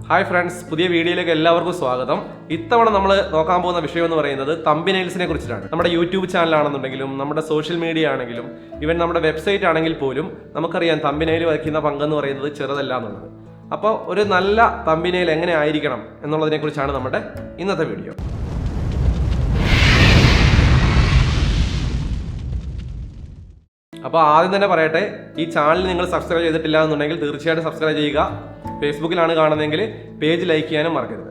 Hi friends, പുതിയ വീഡിയോയിലേക്ക് എല്ലാവർക്കും സ്വാഗതം. ഇത്തവണ നമ്മൾ നോക്കാൻ പോകുന്ന വിഷയം എന്ന് പറയുന്നത് തംബ്നെയിൽസിനെ കുറിച്ചിട്ടാണ്. നമ്മുടെ യൂട്യൂബ് ചാനലാണെന്നുണ്ടെങ്കിലും നമ്മുടെ സോഷ്യൽ മീഡിയ ആണെങ്കിലും ഈവൻ നമ്മുടെ വെബ്സൈറ്റ് ആണെങ്കിൽ പോലും നമുക്കറിയാം തംബ്നെയിൽ വഹിക്കുന്ന പങ്കെന്ന് പറയുന്നത് ചെറുതല്ല എന്നുള്ളത്. അപ്പോൾ ഒരു നല്ല തംബ്നെയിൽ എങ്ങനെ ആയിരിക്കണം എന്നുള്ളതിനെ കുറിച്ചാണ് നമ്മുടെ ഇന്നത്തെ വീഡിയോ. അപ്പോൾ ആദ്യം തന്നെ പറയട്ടെ, ഈ ചാനൽ നിങ്ങൾ സബ്സ്ക്രൈബ് ചെയ്തിട്ടില്ല എന്നുണ്ടെങ്കിൽ തീർച്ചയായിട്ടും സബ്സ്ക്രൈബ് ചെയ്യുക. ഫേസ്ബുക്കിലാണ് കാണുന്നതെങ്കിൽ പേജ് ലൈക്ക് ചെയ്യാനും മറക്കരുത്.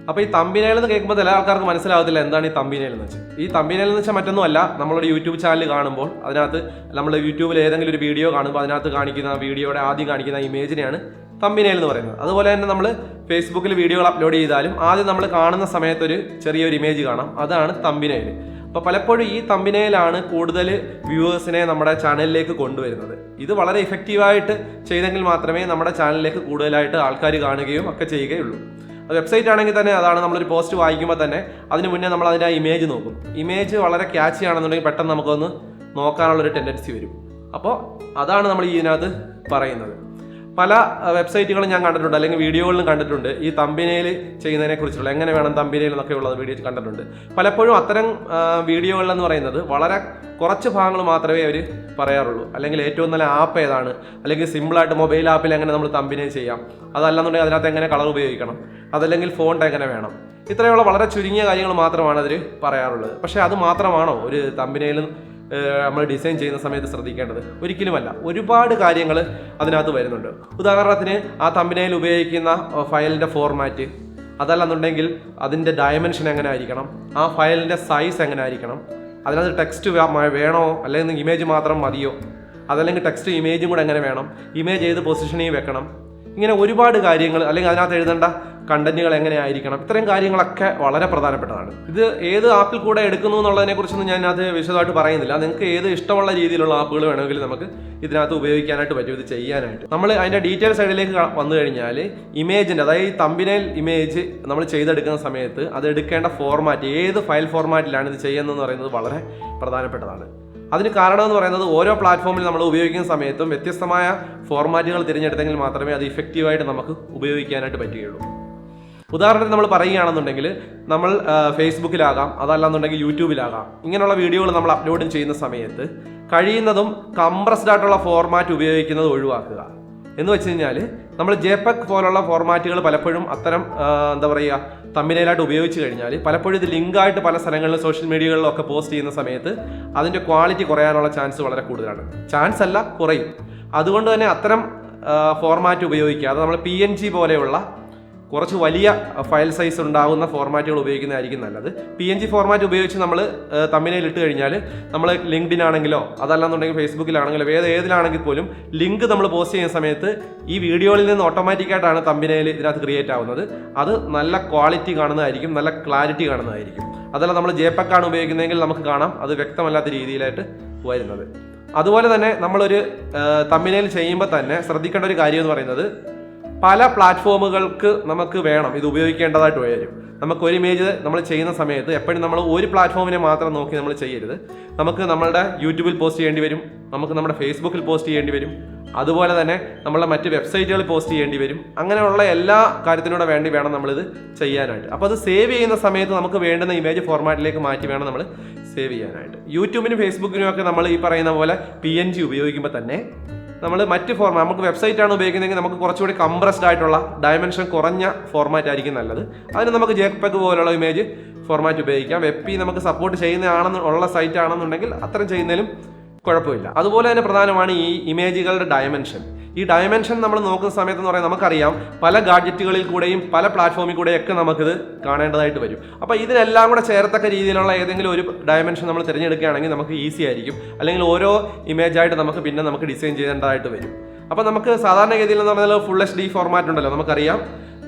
അപ്പോൾ ഈ തംബ്നെയിൽ എന്ന് കേൾക്കുമ്പോൾ ചില ആൾക്കാർക്ക് മനസ്സിലാവത്തില്ല എന്താണ് ഈ തംബ്നെയിൽ എന്ന് വെച്ചാൽ. ഈ തംബ്നെയിൽ എന്ന് വെച്ചാൽ മറ്റൊന്നുമല്ല, നമ്മളൊരു യൂട്യൂബ് ചാനൽ കാണുമ്പോൾ അതിനകത്ത് നമ്മൾ യൂട്യൂബിൽ ഏതെങ്കിലും ഒരു വീഡിയോ കാണുമ്പോൾ അതിനകത്ത് കാണിക്കുന്ന വീഡിയോയുടെ ആദ്യം കാണിക്കുന്ന ഇമേജിനെയാണ് തംബ്നെയിൽ എന്ന് പറയുന്നത്. അതുപോലെ തന്നെ നമ്മൾ ഫേസ്ബുക്കിൽ വീഡിയോകൾ അപ്ലോഡ് ചെയ്താലും ആദ്യം നമ്മൾ കാണുന്ന സമയത്തൊരു ചെറിയൊരു ഇമേജ് കാണാം, അതാണ് തംബ്നെയിൽ. അപ്പോൾ പലപ്പോഴും ഈ തംബ്നെയിലാണ് കൂടുതൽ വ്യൂവേഴ്സിനെ നമ്മുടെ ചാനലിലേക്ക് കൊണ്ടുവരുന്നത്. ഇത് വളരെ ഇഫക്റ്റീവായിട്ട് ചെയ്തെങ്കിൽ മാത്രമേ നമ്മുടെ ചാനലിലേക്ക് കൂടുതലായിട്ട് ആൾക്കാർ കാണുകയും ഒക്കെ ചെയ്യുകയുള്ളൂ. വെബ്സൈറ്റ് ആണെങ്കിൽ തന്നെ അതാണ്, നമ്മളൊരു പോസ്റ്റ് വായിക്കുമ്പോൾ തന്നെ അതിന് മുന്നേ നമ്മൾ അതിൻ്റെ ഇമേജ് നോക്കും. ഇമേജ് വളരെ ക്യാച്ചി ആണെന്നുണ്ടെങ്കിൽ പെട്ടെന്ന് നമുക്കൊന്ന് നോക്കാനുള്ളൊരു ടെൻഡൻസി വരും. അപ്പോൾ അതാണ് നമ്മൾ ഇതിനകത്ത് പറയുന്നത്. പല വെബ്സൈറ്റുകളും ഞാൻ കണ്ടിട്ടുണ്ട്, അല്ലെങ്കിൽ വീഡിയോകളിലും കണ്ടിട്ടുണ്ട് ഈ തംബ്നെയിൽ ചെയ്യുന്നതിനെ കുറിച്ചുള്ള എങ്ങനെ വേണം തംബ്നെയിൽ എന്നൊക്കെ ഉള്ളത് വീഡിയോ കണ്ടിട്ടുണ്ട്. പലപ്പോഴും അത്തരം വീഡിയോകളിലെന്ന് പറയുന്നത് വളരെ കുറച്ച് ഭാഗങ്ങൾ മാത്രമേ അവർ പറയാറുള്ളൂ. അല്ലെങ്കിൽ ഏറ്റവും നല്ല ആപ്പ് ഏതാണ്, അല്ലെങ്കിൽ സിമ്പിളായിട്ട് മൊബൈൽ ആപ്പിൽ എങ്ങനെ നമ്മൾ തംബ്നെയിൽ ചെയ്യാം, അതല്ലെന്നുണ്ടെങ്കിൽ അതിനകത്ത് എങ്ങനെ കളർ ഉപയോഗിക്കണം, അതല്ലെങ്കിൽ ഫോണ്ട് എങ്ങനെ വേണം, ഇത്രയുള്ള വളരെ ചുരുങ്ങിയ കാര്യങ്ങൾ മാത്രമാണ് അതിൽ പറയാറുള്ളത്. പക്ഷേ അത് മാത്രമാണോ ഒരു തംബ്നെയിൽ നമ്മൾ ഡിസൈൻ ചെയ്യുന്ന സമയത്ത് ശ്രദ്ധിക്കേണ്ടത്? ഒരിക്കലുമല്ല. ഒരുപാട് കാര്യങ്ങൾ അതിനകത്ത് വരുന്നുണ്ട്. ഉദാഹരണത്തിന് ആ തംബ്നെയിൽ ഉപയോഗിക്കുന്ന ഫയലിൻ്റെ ഫോർമാറ്റ്, അതല്ലെന്നുണ്ടെങ്കിൽ അതിൻ്റെ ഡയമെൻഷൻ എങ്ങനെ ആയിരിക്കണം, ആ ഫയലിൻ്റെ സൈസ് എങ്ങനെ ആയിരിക്കണം, അതിനകത്ത് ടെക്സ്റ്റ് വേണോ അല്ലെങ്കിൽ ഇമേജ് മാത്രം മതിയോ, അതല്ലെങ്കിൽ ടെക്സ്റ്റ് ഇമേജും കൂടെ എങ്ങനെ വേണം, ഇമേജ് ഏത് പൊസിഷനിൽ വെക്കണം, ഇങ്ങനെ ഒരുപാട് കാര്യങ്ങൾ, അല്ലെങ്കിൽ അതിനകത്ത് എഴുതേണ്ട കണ്ടന്റുകൾ എങ്ങനെ ആയിരിക്കണം, ഇത്തരം കാര്യങ്ങളൊക്കെ വളരെ പ്രധാനപ്പെട്ടതാണ്. ഇത് ഏത് ആപ്പിൽ കൂടെ എടുക്കുന്നു എന്നുള്ളതിനെ കുറിച്ചൊന്നും ഞാൻ അത് വിശദമായിട്ട് പറയുന്നില്ല. നിങ്ങൾക്ക് ഏത് ഇഷ്ടമുള്ള രീതിയിലുള്ള ആപ്പുകൾ വേണമെങ്കിൽ നമുക്ക് ഇതിനകത്ത് ഉപയോഗിക്കാനായിട്ട് പറ്റും, ഇത് ചെയ്യാനായിട്ട്. നമ്മൾ അതിൻ്റെ ഡീറ്റെയിൽ സൈഡിലേക്ക് വന്നു കഴിഞ്ഞാൽ ഇമേജിൻ്റെ, അതായത് ഈ തംബ്നെയിൽ ഇമേജ് നമ്മൾ ചെയ്തെടുക്കുന്ന സമയത്ത് അത് എടുക്കേണ്ട ഫോർമാറ്റ്, ഏത് ഫയൽ ഫോർമാറ്റിലാണ് ഇത് ചെയ്യുന്നതെന്ന് പറയുന്നത് വളരെ പ്രധാനപ്പെട്ടതാണ്. അതിന് കാരണം എന്ന് പറയുന്നത് ഓരോ പ്ലാറ്റ്ഫോമിൽ നമ്മൾ ഉപയോഗിക്കുന്ന സമയത്തും വ്യത്യസ്തമായ ഫോർമാറ്റുകൾ തിരഞ്ഞെടുത്തെങ്കിൽ മാത്രമേ അത് ഇഫക്റ്റീവായിട്ട് നമുക്ക് ഉപയോഗിക്കാനായിട്ട് പറ്റുകയുള്ളൂ. ഉദാഹരണത്തിന് നമ്മൾ പറയുകയാണെന്നുണ്ടെങ്കിൽ നമ്മൾ ഫേസ്ബുക്കിലാകാം, അതല്ലാന്നുണ്ടെങ്കിൽ യൂട്യൂബിലാകാം, ഇങ്ങനെയുള്ള വീഡിയോകൾ നമ്മൾ അപ്ലോഡ് ചെയ്യുന്ന സമയത്ത് കഴിയുന്നതും കംപ്രസ്ഡ് ആയിട്ടുള്ള ഫോർമാറ്റ് ഉപയോഗിക്കുന്നത് ഒഴിവാക്കുക. എന്ന് വെച്ച് കഴിഞ്ഞാൽ നമ്മൾ ജെപെഗ് പോലുള്ള ഫോർമാറ്റുകൾ പലപ്പോഴും അത്തരം എന്താ പറയുക തംബ്നെയിലായിട്ട് ഉപയോഗിച്ച് കഴിഞ്ഞാൽ പലപ്പോഴും ഇത് ലിങ്കായിട്ട് പല സ്ഥലങ്ങളിലും സോഷ്യൽ മീഡിയകളിലും ഒക്കെ പോസ്റ്റ് ചെയ്യുന്ന സമയത്ത് അതിൻ്റെ ക്വാളിറ്റി കുറയാനുള്ള ചാൻസ് വളരെ കൂടുതലാണ്. ചാൻസ് അല്ല, കുറയും. അതുകൊണ്ട് തന്നെ അത്തരം ഫോർമാറ്റ് ഉപയോഗിക്കുക. അത് നമ്മൾ PNG പോലെയുള്ള കുറച്ച് വലിയ ഫയൽ സൈസ് ഉണ്ടാകുന്ന ഫോർമാറ്റുകൾ ഉപയോഗിക്കുന്നതായിരിക്കും നല്ലത്. PNG ഫോർമാറ്റ് ഉപയോഗിച്ച് നമ്മൾ തംബ്നെയിൽ ഇട്ട് കഴിഞ്ഞാൽ നമ്മൾ ലിങ്ക്ഡിനാണെങ്കിലോ അതല്ലാന്നുണ്ടെങ്കിൽ ഫേസ്ബുക്കിലാണെങ്കിലോ ഏതിലാണെങ്കിൽ പോലും ലിങ്ക് നമ്മൾ പോസ്റ്റ് ചെയ്യുന്ന സമയത്ത് ഈ വീഡിയോയിൽ നിന്ന് ഓട്ടോമാറ്റിക്കായിട്ടാണ് തംബ്നെയിൽ ഇതിനകത്ത് ക്രിയേറ്റ് ആവുന്നത്. അത് നല്ല ക്വാളിറ്റി കാണുന്നതായിരിക്കും, നല്ല ക്ലാരിറ്റി കാണുന്നതായിരിക്കും. അതല്ല നമ്മൾ ജെപെഗ് ആണ് ഉപയോഗിക്കുന്നതെങ്കിൽ നമുക്ക് കാണാം അത് വ്യക്തമല്ലാത്ത രീതിയിലായിട്ട് വരുന്നത്. അതുപോലെ തന്നെ നമ്മളൊരു തംബ്നെയിൽ ചെയ്യുമ്പോൾ തന്നെ ശ്രദ്ധിക്കേണ്ട ഒരു കാര്യം എന്ന് പറയുന്നത്, പല പ്ലാറ്റ്ഫോമുകൾക്ക് നമുക്ക് വേണം ഇത് ഉപയോഗിക്കേണ്ടതായിട്ട് വരും. നമുക്ക് ഒരു ഇമേജ് നമ്മൾ ചെയ്യുന്ന സമയത്ത് എപ്പോഴും നമ്മൾ ഒരു പ്ലാറ്റ്ഫോമിനെ മാത്രം നോക്കി നമ്മൾ ചെയ്യരുത്. നമുക്ക് നമ്മളുടെ യൂട്യൂബിൽ പോസ്റ്റ് ചെയ്യേണ്ടി വരും, നമുക്ക് നമ്മുടെ ഫേസ്ബുക്കിൽ പോസ്റ്റ് ചെയ്യേണ്ടി വരും, അതുപോലെ തന്നെ നമ്മളുടെ മറ്റ് വെബ്സൈറ്റുകളിൽ പോസ്റ്റ് ചെയ്യേണ്ടി വരും. അങ്ങനെയുള്ള എല്ലാ കാര്യത്തിനൂടെ വേണം നമ്മളിത് ചെയ്യാനായിട്ട്. അപ്പോൾ അത് സേവ് ചെയ്യുന്ന സമയത്ത് നമുക്ക് വേണ്ടുന്ന ഇമേജ് ഫോർമാറ്റിലേക്ക് മാറ്റി വേണം നമ്മൾ സേവ് ചെയ്യാനായിട്ട്. യൂട്യൂബിനും ഫേസ്ബുക്കിനും ഒക്കെ നമ്മൾ ഈ പറയുന്ന പോലെ PNG ഉപയോഗിക്കുമ്പോൾ തന്നെ നമ്മൾ മറ്റ് നമുക്ക് വെബ്സൈറ്റ് ആണ് ഉപയോഗിക്കുന്നതെങ്കിൽ നമുക്ക് കുറച്ചുകൂടി കംപ്രസ്ഡ് ആയിട്ടുള്ള ഡയമെൻഷൻ കുറഞ്ഞ ഫോർമാറ്റ് ആയിരിക്കും നല്ലത്. അതിന് നമുക്ക് ജെപെഗ് പോലുള്ള ഇമേജ് ഫോർമാറ്റ് ഉപയോഗിക്കാം. WebP നമുക്ക് സപ്പോർട്ട് ചെയ്യുന്നതാണെന്നുള്ള സൈറ്റ് ആണെന്നുണ്ടെങ്കിൽ അത്തരം ചെയ്യുന്നതിലും കുഴപ്പമില്ല. അതുപോലെ തന്നെ പ്രധാനമാണ് ഈ ഇമേജുകളുടെ ഡയമെൻഷൻ. ഈ ഡയമെൻഷൻ നമ്മൾ നോക്കുന്ന സമയത്ത് എന്ന് പറയുന്നത് നമുക്കറിയാം പല ഗാഡ്ജറ്റുകളിൽ കൂടെയും പല പ്ലാറ്റ്ഫോമിൽ കൂടെയൊക്കെ നമുക്കിത് കാണേണ്ടതായിട്ട് വരും. അപ്പോൾ ഇതിനെല്ലാം കൂടെ ചേർത്തക്ക രീതിയിലുള്ള ഏതെങ്കിലും ഒരു ഡയമെൻഷൻ നമ്മൾ തിരഞ്ഞെടുക്കുകയാണെങ്കിൽ നമുക്ക് ഈസി ആയിരിക്കും. അല്ലെങ്കിൽ ഓരോ ഇമേജായിട്ട് നമുക്ക് ഡിസൈൻ ചെയ്യേണ്ടതായിട്ട് വരും. അപ്പോൾ നമുക്ക് സാധാരണഗതിയിൽ എന്ന് പറഞ്ഞാൽ ഫുൾ HD ഫോർമാറ്റ് ഉണ്ടല്ലോ, നമുക്കറിയാം.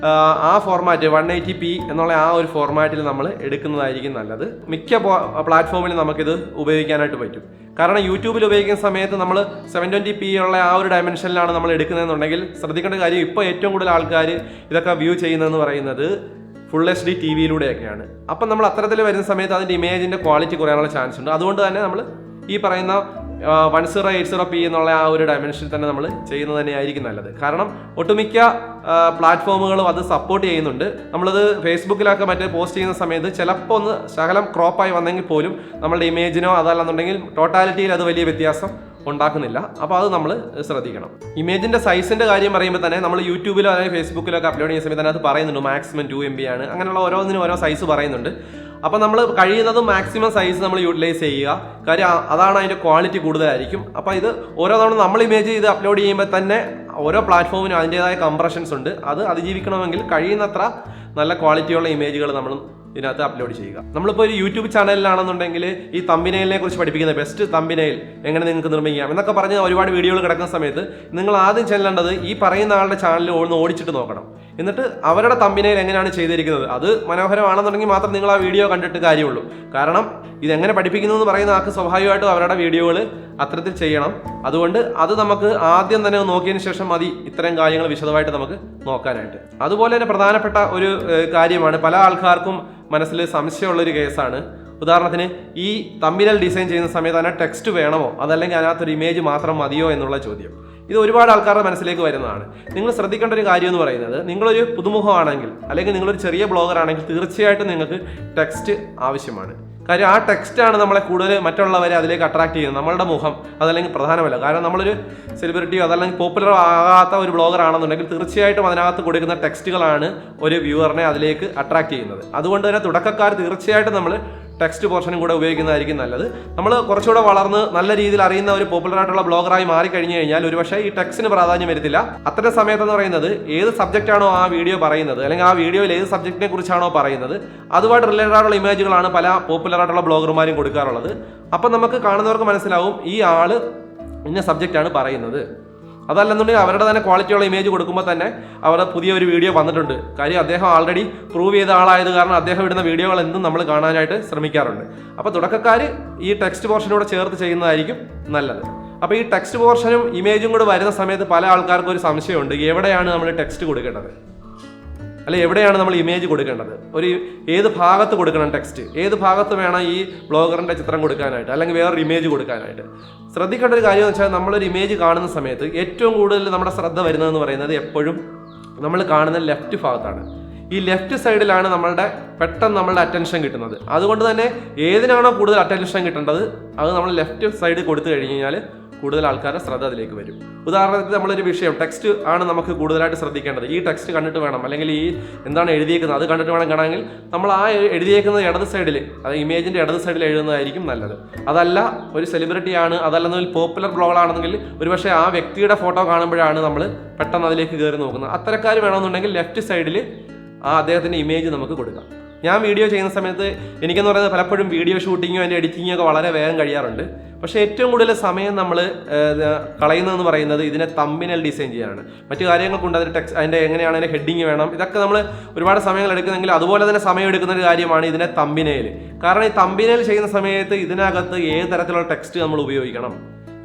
ആ ഫോർമാറ്റ് 180p എന്നുള്ള ആ ഒരു ഫോർമാറ്റിൽ നമ്മൾ എടുക്കുന്നതായിരിക്കും നല്ലത്. മിക്ക പ്ലാറ്റ്ഫോമിലും നമുക്കിത് ഉപയോഗിക്കാനായിട്ട് പറ്റും. കാരണം യൂട്യൂബിൽ ഉപയോഗിക്കുന്ന സമയത്ത് നമ്മൾ 720p ഉള്ള ആ ഒരു ഡയമെൻഷനിലാണ് നമ്മൾ എടുക്കുന്നതെന്നുണ്ടെങ്കിൽ ശ്രദ്ധിക്കേണ്ട കാര്യം, ഇപ്പോൾ ഏറ്റവും കൂടുതൽ ആൾക്കാർ ഇതൊക്കെ വ്യൂ ചെയ്യുന്നതെന്ന് പറയുന്നത് ഫുൾ HD TV-യിലൂടെയൊക്കെയാണ്. അപ്പം നമ്മൾ അത്തരത്തിൽ വരുന്ന സമയത്ത് അതിൻ്റെ ഇമേജിൻ്റെ ക്വാളിറ്റി കുറയാനുള്ള ചാൻസ് ഉണ്ട്. അതുകൊണ്ട് തന്നെ നമ്മൾ ഈ പറയുന്ന 1080p എന്നുള്ള ആ ഒരു ഡയമെൻഷനിൽ തന്നെ നമ്മൾ ചെയ്യുന്നത് തന്നെയായിരിക്കും നല്ലത്. കാരണം ഒട്ടുമിക്ക പ്ലാറ്റ്ഫോമുകളും അത് സപ്പോർട്ട് ചെയ്യുന്നുണ്ട്. നമ്മളത് ഫേസ്ബുക്കിലൊക്കെ മറ്റേ പോസ്റ്റ് ചെയ്യുന്ന സമയത്ത് ചിലപ്പോൾ ഒന്ന് ശകലം ക്രോപ്പായി വന്നെങ്കിൽ പോലും നമ്മളുടെ ഇമേജിനോ അതല്ലെന്നുണ്ടെങ്കിൽ ടോട്ടാലിറ്റിയിൽ അത് വലിയ വ്യത്യാസം ഉണ്ടാക്കുന്നില്ല. അപ്പോൾ അത് നമ്മൾ ശ്രദ്ധിക്കണം. ഇമേജിൻ്റെ സൈസിൻ്റെ കാര്യം പറയുമ്പോൾ തന്നെ നമ്മൾ യൂട്യൂബിലോ അല്ലെങ്കിൽ ഫേസ്ബുക്കിലോ ഒക്കെ അപ്ലോഡ് ചെയ്യുന്ന സമയത്ത് തന്നെ അത് പറയുന്നുണ്ട് മാക്സിമം 2MB ആണ്. അങ്ങനെയുള്ള ഓരോന്നിനും ഓരോ സൈസ് പറയുന്നുണ്ട്. അപ്പോൾ നമ്മൾ കഴിയുന്നതും മാക്സിമം സൈസ് നമ്മൾ യൂട്ടിലൈസ് ചെയ്യുക. കാര്യം അതാണ് അതിൻ്റെ ക്വാളിറ്റി കൂടുതലായിരിക്കും. അപ്പോൾ ഇത് ഓരോ തവണ നമ്മൾ ഇമേജ് ചെയ്ത് അപ്ലോഡ് ചെയ്യുമ്പോൾ തന്നെ ഓരോ പ്ലാറ്റ്ഫോമിനും അതിൻ്റേതായ കംപ്രഷൻസ് ഉണ്ട്. അത് അതിജീവിക്കണമെങ്കിൽ കഴിയുന്നത്ര നല്ല ക്വാളിറ്റിയുള്ള ഇമേജുകൾ നമ്മൾ ഇതിനകത്ത് അപ്ലോഡ് ചെയ്യുക. നമ്മളിപ്പോൾ ഒരു യൂട്യൂബ് ചാനലിലാണെന്നുണ്ടെങ്കിൽ ഈ തമ്പിനെയിലിനെ കുറിച്ച് പഠിപ്പിക്കുന്ന ബെസ്റ്റ് തമ്പിനെയിൽ എങ്ങനെ നിങ്ങൾക്ക് നിർമ്മിക്കാം എന്നൊക്കെ പറഞ്ഞ് ഒരുപാട് വീഡിയോകൾ കിടക്കുന്ന സമയത്ത് നിങ്ങൾ ആദ്യം ചെല്ലേണ്ടത് ഈ പറയുന്ന ആളുടെ ചാനൽ ഒന്ന് ഓടിച്ചിട്ട് നോക്കണം. എന്നിട്ട് അവരുടെ തമ്പിനെയിൽ എങ്ങനെയാണ് ചെയ്തിരിക്കുന്നത് അത് മനോഹരമാണെന്നുണ്ടെങ്കിൽ മാത്രം നിങ്ങൾ ആ വീഡിയോ കണ്ടിട്ട് കാര്യമുള്ളൂ. കാരണം ഇതെങ്ങനെ പഠിപ്പിക്കുന്നു എന്ന് പറയുന്ന ആൾക്ക് സ്വാഭാവികമായിട്ടും അവരുടെ വീഡിയോകൾ അത്തരത്തിൽ ചെയ്യണം. അതുകൊണ്ട് അത് നമുക്ക് ആദ്യം തന്നെ നോക്കിയതിന് ശേഷം മതി ഇത്തരം കാര്യങ്ങൾ വിശദമായിട്ട് നമുക്ക് നോക്കാനായിട്ട്. അതുപോലെ തന്നെ പ്രധാനപ്പെട്ട ഒരു കാര്യമാണ്, പല ആൾക്കാർക്കും മനസ്സിൽ സംശയമുള്ളൊരു കേസാണ്. ഉദാഹരണത്തിന് ഈ തമ്പിനെയിൽ ഡിസൈൻ ചെയ്യുന്ന സമയത്ത് അതിന് ടെക്സ്റ്റ് വേണമോ അതല്ലെങ്കിൽ അതിനകത്തൊരു ഇമേജ് മാത്രം മതിയോ എന്നുള്ള ചോദ്യം. ഇത് ഒരുപാട് ആൾക്കാരുടെ മനസ്സിലേക്ക് വരുന്നതാണ്. നിങ്ങൾ ശ്രദ്ധിക്കേണ്ട ഒരു കാര്യം എന്ന് പറയുന്നത്, നിങ്ങളൊരു പുതുമുഖമാണെങ്കിൽ അല്ലെങ്കിൽ നിങ്ങളൊരു ചെറിയ ബ്ലോഗർ ആണെങ്കിൽ തീർച്ചയായിട്ടും നിങ്ങൾക്ക് ടെക്സ്റ്റ് ആവശ്യമാണ്. കാര്യം ആ ടെക്സ്റ്റാണ് നമ്മളെ കൂടുതൽ മറ്റുള്ളവരെ അതിലേക്ക് അട്രാക്ട് ചെയ്യുന്നത്. നമ്മളുടെ മുഖം അതല്ലെങ്കിൽ പ്രധാനമല്ല. കാരണം നമ്മളൊരു സെലിബ്രിറ്റിയോ അതല്ലെങ്കിൽ പോപ്പുലർ ആകാത്ത ഒരു ബ്ലോഗർ ആണെന്നുണ്ടെങ്കിൽ തീർച്ചയായിട്ടും അതിനകത്ത് കൊടുക്കുന്ന ടെക്സ്റ്റുകളാണ് ഒരു വ്യൂവറിനെ അതിലേക്ക് അട്രാക്ട് ചെയ്യുന്നത്. അതുകൊണ്ട് തന്നെ തുടക്കക്കാർ തീർച്ചയായിട്ടും നമ്മൾ ടെക്സ്റ്റ് പോർഷനും കൂടെ ഉപയോഗിക്കുന്നതായിരിക്കും നല്ലത്. നമ്മൾ കുറച്ചുകൂടെ വളർന്ന് നല്ല രീതിയിൽ അറിയുന്ന ഒരു പോപ്പുലർ ആയിട്ടുള്ള ബ്ലോഗറായി മാറിക്കഴിഞ്ഞു കഴിഞ്ഞാൽ ഒരുപക്ഷെ ഈ ടെക്സ്റ്റിന് പ്രാധാന്യം വരുത്തില്ല. അത്തരം സമയത്തെന്ന് പറയുന്നത് ഏത് സബ്ജക്റ്റാണോ ആ വീഡിയോ പറയുന്നത് അല്ലെങ്കിൽ ആ വീഡിയോയിൽ ഏത് സബ്ജക്റ്റിനെ കുറിച്ചാണോ പറയുന്നത് അതുമായിട്ട് റിലേറ്റഡ് ആയിട്ടുള്ള ഇമേജുകളാണ് പല പോപ്പുലർ ആയിട്ടുള്ള ബ്ലോഗർമാരും കൊടുക്കാറുള്ളത്. അപ്പം നമുക്ക് കാണുന്നവർക്ക് മനസ്സിലാവും ഈ ആള് ഇന്ന സബ്ജക്റ്റാണ് പറയുന്നത്. അതല്ലെന്നുണ്ടെങ്കിൽ അവരുടെ തന്നെ ക്വാളിറ്റിയുള്ള ഇമേജ് കൊടുക്കുമ്പോൾ തന്നെ അവരുടെ പുതിയൊരു വീഡിയോ വന്നിട്ടുണ്ട്. കാര്യം അദ്ദേഹം ആൾറെഡി പ്രൂവ് ചെയ്ത ആളായത് കാരണം അദ്ദേഹം ഇടുന്ന വീഡിയോകൾ എന്തും നമ്മൾ കാണാനായിട്ട് ശ്രമിക്കാറുണ്ട്. അപ്പോൾ തുടക്കക്കാർ ഈ ടെക്സ്റ്റ് പോർഷനോട് ചേർത്ത് ചെയ്യുന്നതായിരിക്കും നല്ലത്. അപ്പോൾ ഈ ടെക്സ്റ്റ് പോർഷനും ഇമേജും കൂടെ വരുന്ന സമയത്ത് പല ആൾക്കാർക്കും ഒരു സംശയമുണ്ട്, എവിടെയാണ് നമ്മൾ ടെക്സ്റ്റ് കൊടുക്കേണ്ടത് അല്ലെ എവിടെയാണ് നമ്മൾ ഇമേജ് കൊടുക്കേണ്ടത്, ഏത് ഭാഗത്ത് കൊടുക്കണം ടെക്സ്റ്റ്, ഏത് ഭാഗത്ത് വേണം ഈ ബ്ലോഗറിൻ്റെ ചിത്രം കൊടുക്കാനായിട്ട് അല്ലെങ്കിൽ വേറൊരു ഇമേജ് കൊടുക്കാനായിട്ട്. ശ്രദ്ധിക്കേണ്ട ഒരു കാര്യം എന്ന് വെച്ചാൽ നമ്മളൊരു ഇമേജ് കാണുന്ന സമയത്ത് ഏറ്റവും കൂടുതൽ നമ്മുടെ ശ്രദ്ധ വരുന്നതെന്ന് പറയുന്നത് എപ്പോഴും നമ്മൾ കാണുന്ന ലെഫ്റ്റ് ഭാഗത്താണ്. ഈ ലെഫ്റ്റ് സൈഡിലാണ് പെട്ടെന്ന് നമ്മളുടെ അറ്റൻഷൻ കിട്ടുന്നത്. അതുകൊണ്ട് തന്നെ ഏതിനാണോ കൂടുതൽ അറ്റൻഷൻ കിട്ടേണ്ടത് അത് നമ്മൾ ലെഫ്റ്റ് സൈഡ് കൊടുത്തു കഴിഞ്ഞ് കഴിഞ്ഞാൽ കൂടുതൽ ആൾക്കാരുടെ ശ്രദ്ധ അതിലേക്ക് വരും. ഉദാഹരണത്തിന് നമ്മളൊരു വിഷയം ടെക്സ്റ്റ് ആണ് നമുക്ക് കൂടുതലായിട്ട് ശ്രദ്ധിക്കേണ്ടത്. ഈ ടെക്സ്റ്റ് കണ്ടിട്ട് വേണം അല്ലെങ്കിൽ ഈ എന്താണ് എഴുതിയേക്കുന്നത് അത് കണ്ടിട്ട് വേണം കാണാമെങ്കിൽ നമ്മൾ ആ എഴുതിയേക്കുന്നത് ഇടത് സൈഡിൽ, അത് ഇമേജിൻ്റെ ഇടത് സൈഡിൽ എഴുതുന്നതായിരിക്കും നല്ലത്. അതല്ല ഒരു സെലിബ്രിറ്റി ആണ് അതല്ലെന്നൊരു പോപ്പുലർ ബ്ലോഗർ ആണെന്നെങ്കിൽ ഒരുപക്ഷെ ആ വ്യക്തിയുടെ ഫോട്ടോ കാണുമ്പോഴാണ് നമ്മൾ പെട്ടെന്ന് അതിലേക്ക് കയറി നോക്കുന്നത്. അത്തരക്കാർ വേണമെന്നുണ്ടെങ്കിൽ ലെഫ്റ്റ് സൈഡിൽ ആ അദ്ദേഹത്തിൻ്റെ ഇമേജ് നമുക്ക് കൊടുക്കാം. ഞാൻ വീഡിയോ ചെയ്യുന്ന സമയത്ത് എനിക്കെന്ന് പറയുന്നത് പലപ്പോഴും വീഡിയോ ഷൂട്ടിങ്ങോ അതിൻ്റെ എഡിറ്റിങ്ങോ ഒക്കെ വളരെ വേഗം കഴിയാറുണ്ട്. പക്ഷേ ഏറ്റവും കൂടുതൽ സമയം നമ്മൾ കളയുന്നതെന്ന് പറയുന്നത് ഇതിനെ തമ്പിനെയിൽ ഡിസൈൻ ചെയ്യാനാണ്. മറ്റു കാര്യങ്ങൾക്കുണ്ട്, അതിൻ്റെ എങ്ങനെയാണ് അതിൻ്റെ ഹെഡിങ് വേണം, ഇതൊക്കെ നമ്മൾ ഒരുപാട് സമയങ്ങൾ എടുക്കുന്നെങ്കിൽ അതുപോലെ തന്നെ സമയം എടുക്കുന്ന ഒരു കാര്യമാണ് ഇതിനെ തമ്പിനെയിൽ. കാരണം ഈ തമ്പിനെയിൽ ചെയ്യുന്ന സമയത്ത് ഇതിനകത്ത് ഏത് തരത്തിലുള്ള ടെക്സ്റ്റ് നമ്മൾ ഉപയോഗിക്കണം,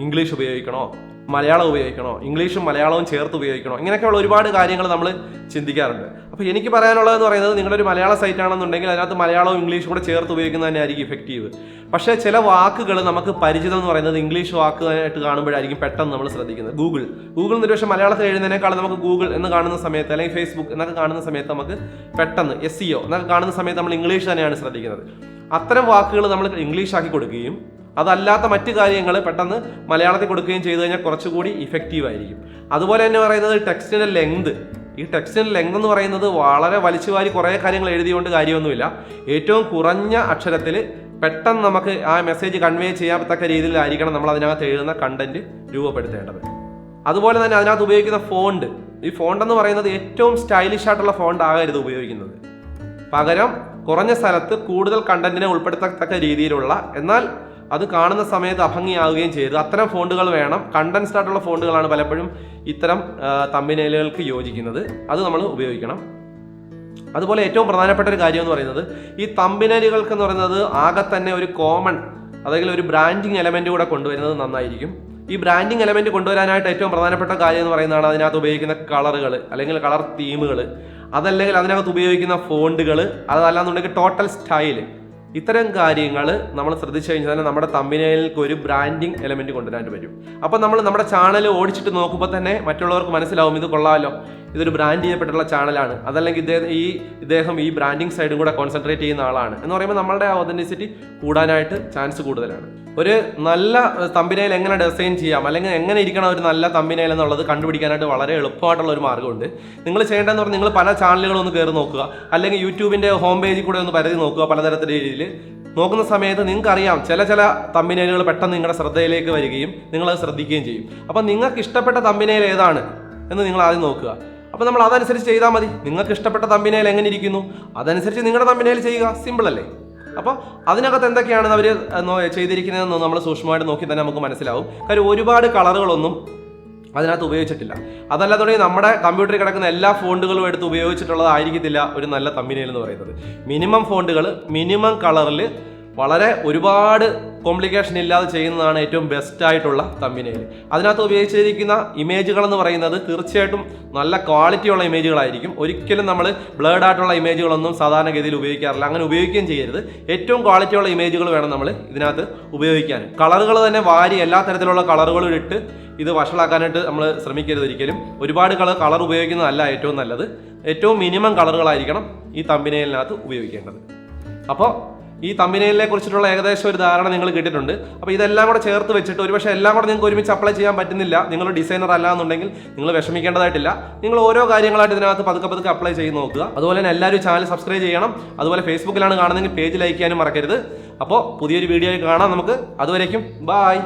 ഇംഗ്ലീഷ് ഉപയോഗിക്കണോ മലയാളം ഉപയോഗിക്കണോ, ഇംഗ്ലീഷും മലയാളവും ചേർത്ത് ഉപയോഗിക്കണോ, ഇങ്ങനെയൊക്കെയുള്ള ഒരുപാട് കാര്യങ്ങൾ നമ്മൾ ചിന്തിക്കാറുണ്ട്. അപ്പോൾ എനിക്ക് പറയാനുള്ളതെന്ന് പറയുന്നത് നിങ്ങളൊരു മലയാള സൈറ്റ് ആണെന്നുണ്ടെങ്കിൽ അതിനകത്ത് മലയാളവും ഇംഗ്ലീഷും കൂടെ ചേർത്ത് ഉപയോഗിക്കുന്നത് തന്നെയായിരിക്കും ഇഫക്റ്റീവ്. പക്ഷേ ചില വാക്കുകൾ നമുക്ക് പരിചിതം എന്ന് പറയുന്നത് ഇംഗ്ലീഷ് വാക്കായിട്ട് കാണുമ്പോഴായിരിക്കും പെട്ടെന്ന് നമ്മൾ ശ്രദ്ധിക്കുന്നത്. ഗൂഗിൾ എന്നൊരു പക്ഷേ മലയാളത്തിൽ എഴുതുന്നതിനേക്കാൾ നമുക്ക് ഗൂഗിൾ എന്ന് കാണുന്ന സമയത്ത് അല്ലെങ്കിൽ ഫേസ്ബുക്ക് എന്നൊക്കെ കാണുന്ന സമയത്ത് നമുക്ക് പെട്ടെന്ന് SEO എന്നൊക്കെ കാണുന്ന സമയത്ത് നമ്മൾ ഇംഗ്ലീഷ് തന്നെയാണ് ശ്രദ്ധിക്കുന്നത്. അത്തരം വാക്കുകൾ നമ്മൾ ഇംഗ്ലീഷ് ആക്കി കൊടുക്കുകയും അതല്ലാത്ത മറ്റു കാര്യങ്ങൾ പെട്ടെന്ന് മലയാളത്തിൽ കൊടുക്കുകയും ചെയ്തു കഴിഞ്ഞാൽ കുറച്ചുകൂടി ഇഫക്റ്റീവ് ആയിരിക്കും. അതുപോലെ തന്നെ പറയുന്നത് ടെക്സ്റ്റിൻ്റെ ലെങ്ത്. ഈ ടെക്സ്റ്റിൻ്റെ ലെങ്ത് എന്ന് പറയുന്നത് വളരെ വലിച്ചുവാരി കുറേ കാര്യങ്ങൾ എഴുതിയുകൊണ്ട് കാര്യമൊന്നുമില്ല. ഏറ്റവും കുറഞ്ഞ അക്ഷരത്തിൽ പെട്ടെന്ന് നമുക്ക് ആ മെസ്സേജ് കൺവേ ചെയ്യാത്തക്ക രീതിയിലായിരിക്കണം നമ്മൾ അതിനകത്ത് എഴുതുന്ന കണ്ടന്റ് രൂപപ്പെടുത്തേണ്ടത്. അതുപോലെ തന്നെ അതിനകത്ത് ഉപയോഗിക്കുന്ന ഫോണ്ട്, ഈ ഫോണ്ട് എന്ന് പറയുന്നത് ഏറ്റവും സ്റ്റൈലിഷ് ആയിട്ടുള്ള ഫോണ്ട് ആകരുത് ഉപയോഗിക്കുന്നത്. പകരം കുറഞ്ഞ സ്ഥലത്ത് കൂടുതൽ കണ്ടന്റിനെ ഉൾപ്പെടുത്തത്തക്ക രീതിയിലുള്ള എന്നാൽ അത് കാണുന്ന സമയത്ത് അഭംഗിയാവുകയും ചെയ്തു അത്തരം ഫോണ്ടുകൾ വേണം. കണ്ടൻസ്ഡ് ആയിട്ടുള്ള ഫോണ്ടുകളാണ് പലപ്പോഴും ഇത്തരം തമ്പിനെയിലുകൾക്ക് യോജിക്കുന്നത്. അത് നമ്മൾ ഉപയോഗിക്കണം. അതുപോലെ ഏറ്റവും പ്രധാനപ്പെട്ട ഒരു കാര്യം എന്ന് പറയുന്നത് ഈ തമ്പിനെയിലുകൾക്ക് എന്ന് പറയുന്നത് ആകെ തന്നെ ഒരു കോമൺ അല്ലെങ്കിൽ ഒരു ബ്രാൻഡിങ് എലമെന്റ് കൂടെ കൊണ്ടുവരുന്നത് നന്നായിരിക്കും. ഈ ബ്രാൻഡിങ് എലമെന്റ് കൊണ്ടുവരാനായിട്ട് ഏറ്റവും പ്രധാനപ്പെട്ട കാര്യം എന്ന് പറയുന്നതാണ് അതിനകത്ത് ഉപയോഗിക്കുന്ന കളറുകൾ അല്ലെങ്കിൽ കളർ തീമുകൾ, അതല്ലെങ്കിൽ അതിനകത്ത് ഉപയോഗിക്കുന്ന ഫോണ്ടുകൾ, അതല്ലാന്നുണ്ടെങ്കിൽ ടോട്ടൽ സ്റ്റൈല്. ഇത്തരം കാര്യങ്ങൾ നമ്മൾ ശ്രദ്ധിച്ചു കഴിഞ്ഞാൽ തന്നെ നമ്മുടെ തമ്പനയിലേക്ക് ഒരു ബ്രാൻഡിങ് എലമെന്റ് കൊണ്ടുവരാനായിട്ട് വരും. അപ്പോൾ നമ്മൾ നമ്മുടെ ചാനൽ ഓടിച്ചിട്ട് നോക്കുമ്പോൾ തന്നെ മറ്റുള്ളവർക്ക് മനസ്സിലാവും ഇത് കൊള്ളാമല്ലോ, ഇതൊരു ബ്രാൻഡ് ചെയ്യപ്പെട്ടിട്ടുള്ള ചാനലാണ്, അതല്ലെങ്കിൽ ഇദ്ദേഹം ഈ ബ്രാൻഡിങ് സൈഡും കൂടെ കോൺസെൻട്രേറ്റ് ചെയ്യുന്ന ആളാണ് എന്ന് പറയുമ്പോൾ നമ്മളുടെ ഒതന്റിസിറ്റി കൂടാനായിട്ട് ചാൻസ് കൂടുതലാണ്. ഒരു നല്ല തമ്പനയിൽ എങ്ങനെ ഡിസൈൻ ചെയ്യാം, അല്ലെങ്കിൽ എങ്ങനെ ഇരിക്കണം ഒരു നല്ല തമ്പനയിൽ എന്നുള്ളത് കണ്ടുപിടിക്കാനായിട്ട് വളരെ എളുപ്പമായിട്ടുള്ള ഒരു മാർഗ്ഗമുണ്ട്. നിങ്ങൾ ചെയ്യേണ്ടതെന്ന് പറഞ്ഞാൽ നിങ്ങൾ പല ചാനലുകളൊന്ന് കയറി നോക്കുക, അല്ലെങ്കിൽ യൂട്യൂബിൻ്റെ ഹോം പേജിൽ കൂടെ ഒന്ന് പരതി നോക്കുക. പലതരത്തിലുള്ള രീതിയിൽ നോക്കുന്ന സമയത്ത് നിങ്ങൾക്കറിയാം ചില തമ്പനയിലുകൾ പെട്ടെന്ന് നിങ്ങളുടെ ശ്രദ്ധയിലേക്ക് വരികയും നിങ്ങളത് ശ്രദ്ധിക്കുകയും ചെയ്യും. അപ്പം നിങ്ങൾക്ക് ഇഷ്ടപ്പെട്ട തമ്പനയിൽ ഏതാണ് എന്ന് നിങ്ങൾ ആദ്യം നോക്കുക. അപ്പോൾ നമ്മൾ അതനുസരിച്ച് ചെയ്താൽ മതി. നിങ്ങൾക്ക് ഇഷ്ടപ്പെട്ട തമ്പനയിൽ എങ്ങനെ ഇരിക്കുന്നു അതനുസരിച്ച് നിങ്ങളുടെ തമ്പനയിൽ ചെയ്യുക. സിമ്പിൾ അല്ലേ? അപ്പോൾ അതിനകത്ത് എന്തൊക്കെയാണ് അവർ ചെയ്തിരിക്കുന്നതെന്ന് നമ്മൾ സൂക്ഷ്മമായിട്ട് നോക്കി തന്നെ നമുക്ക് മനസ്സിലാവും. കാര്യം ഒരുപാട് കളറുകളൊന്നും അതിനകത്ത് ഉപയോഗിച്ചിട്ടില്ല. അതല്ല തുടങ്ങി നമ്മുടെ കമ്പ്യൂട്ടറിൽ കിടക്കുന്ന എല്ലാ ഫോണ്ടുകളും എടുത്ത് ഉപയോഗിച്ചിട്ടുള്ളതായിരിക്കത്തില്ല ഒരു നല്ല തമ്പനയിൽ എന്ന് പറയുന്നത്. മിനിമം ഫോണ്ടുകൾ, മിനിമം കളറിൽ, വളരെ ഒരുപാട് കോംപ്ലിക്കേഷൻ ഇല്ലാതെ ചെയ്യുന്നതാണ് ഏറ്റവും ബെസ്റ്റ് ആയിട്ടുള്ള തമ്പനയിൽ. അതിനകത്ത് ഉപയോഗിച്ചിരിക്കുന്ന ഇമേജുകൾ എന്ന് പറയുന്നത് തീർച്ചയായിട്ടും നല്ല ക്വാളിറ്റിയുള്ള ഇമേജുകളായിരിക്കും. ഒരിക്കലും നമ്മൾ ബ്ലേഡ് ആയിട്ടുള്ള ഇമേജുകളൊന്നും സാധാരണഗതിയിൽ ഉപയോഗിക്കാറില്ല. അങ്ങനെ ഉപയോഗിക്കുകയും ചെയ്യരുത്. ഏറ്റവും ക്വാളിറ്റിയുള്ള ഇമേജുകൾ വേണം നമ്മൾ ഇതിനകത്ത് ഉപയോഗിക്കാൻ. കളറുകൾ തന്നെ വാരി എല്ലാ തരത്തിലുള്ള കളറുകളും ഇട്ട് ഇത് വഷളാക്കാനായിട്ട് നമ്മൾ ശ്രമിക്കരുത് ഒരിക്കലും. ഒരുപാട് കളർ ഉപയോഗിക്കുന്നതല്ല ഏറ്റവും നല്ലത്. ഏറ്റവും മിനിമം കളറുകളായിരിക്കണം ഈ തമ്പനയിലിനകത്ത് ഉപയോഗിക്കേണ്ടത്. അപ്പോൾ ഈ തമ്പനയിലിനെ കുറിച്ചിട്ടുള്ള ഏകദേശം ഒരു ധാരണ നിങ്ങൾ കിട്ടിയിട്ടുണ്ട്. അപ്പോൾ ഇതെല്ലാം കൂടെ ചേർത്ത് വെച്ചിട്ട് ഒരുപക്ഷെ എല്ലാം കൂടെ നിങ്ങൾക്ക് ഒരുമിച്ച് അപ്ലൈ ചെയ്യാൻ പറ്റുന്നില്ല, നിങ്ങൾ ഡിസൈനർ അല്ല എന്നുണ്ടെങ്കിൽ നിങ്ങൾ വിഷമിക്കേണ്ടതായിട്ടില്ല. നിങ്ങൾ ഓരോ കാര്യങ്ങളായിട്ട് ഇതിനകത്ത് പതുക്കെ അപ്ലൈ ചെയ്ത് നോക്കുക. അതുപോലെ തന്നെ എല്ലാവരും ചാനൽ സബ്സ്ക്രൈബ് ചെയ്യണം. അതുപോലെ ഫേസ്ബുക്കിലാണ് കാണുന്നതെങ്കിൽ പേജ് ലൈക്ക് ചെയ്യാനും മറക്കരുത്. അപ്പോൾ പുതിയൊരു വീഡിയോയിൽ കാണാം നമുക്ക്. അതുവരേക്കും ബൈ.